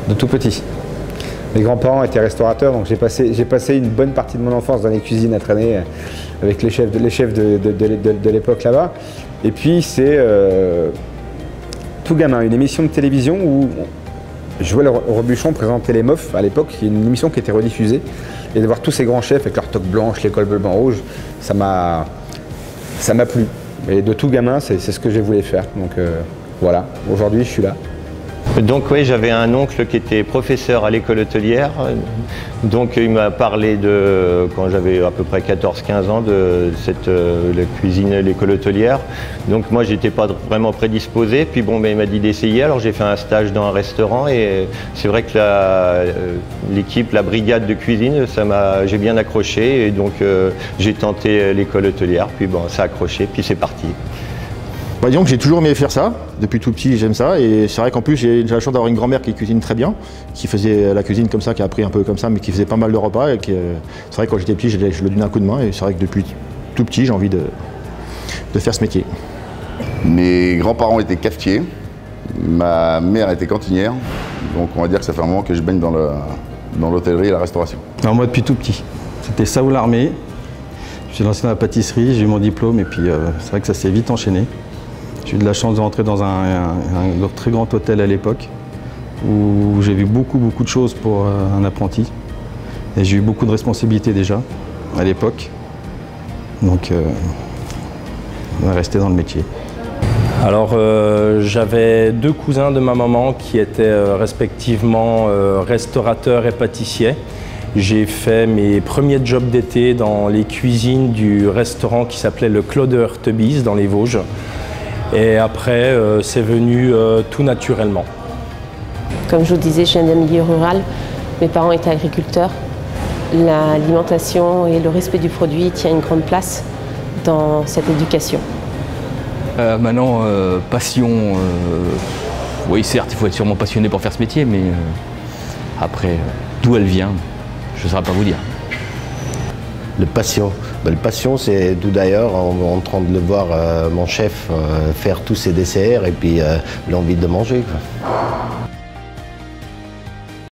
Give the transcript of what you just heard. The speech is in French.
de tout petit. Mes grands-parents étaient restaurateurs, donc j'ai passé une bonne partie de mon enfance dans les cuisines à traîner avec les chefs de l'époque là-bas. Et puis c'est Tout gamin, une émission de télévision où Joël Robuchon présentait les Meufs à l'époque, qui est une émission qui était rediffusée. Et de voir tous ces grands chefs avec leur toque blanche, les cols bleu, blanc, rouge, ça m'a plu. Et de tout gamin, c'est ce que j'ai voulu faire. Donc voilà, aujourd'hui je suis là. Donc oui, j'avais un oncle qui était professeur à l'école hôtelière. Donc il m'a parlé de, quand j'avais à peu près 14-15 ans, de la cuisine, l'école hôtelière. Donc moi j'étais pas vraiment prédisposé. Puis bon, il m'a dit d'essayer. Alors j'ai fait un stage dans un restaurant et c'est vrai que l'équipe, la brigade de cuisine, j'ai bien accroché. Et donc j'ai tenté l'école hôtelière. Puis bon, ça a accroché. Puis c'est parti. Bah, disons que j'ai toujours aimé faire ça, depuis tout petit j'aime ça, et c'est vrai qu'en plus j'ai la chance d'avoir une grand-mère qui cuisine très bien, qui faisait la cuisine comme ça, qui a appris un peu comme ça, mais qui faisait pas mal de repas, et c'est vrai que quand j'étais petit je lui donnais un coup de main, et c'est vrai que depuis tout petit j'ai envie de faire ce métier. Mes grands-parents étaient cafetiers, ma mère était cantinière, donc on va dire que ça fait un moment que je baigne dans l'hôtellerie et la restauration. Alors moi depuis tout petit, c'était ça ou l'armée, je suis lancé dans la pâtisserie, j'ai eu mon diplôme, et puis c'est vrai que ça s'est vite enchaîné. J'ai eu de la chance de rentrer dans un très grand hôtel à l'époque où j'ai vu beaucoup de choses pour un apprenti. Et j'ai eu beaucoup de responsabilités déjà à l'époque. Donc on est resté dans le métier. Alors j'avais deux cousins de ma maman qui étaient respectivement restaurateurs et pâtissiers. J'ai fait mes premiers jobs d'été dans les cuisines du restaurant qui s'appelait le Clos de Heurtebise dans les Vosges. Et après, c'est venu tout naturellement. Comme je vous disais, je viens d'un milieu rural. Mes parents étaient agriculteurs. L'alimentation et le respect du produit tient une grande place dans cette éducation. Maintenant, passion, oui certes, il faut être sûrement passionné pour faire ce métier, mais après, d'où elle vient, je ne saurais pas vous dire. Le passion. Le passion, c'est tout d'ailleurs en train de le voir mon chef faire tous ses desserts et puis l'envie de manger, quoi.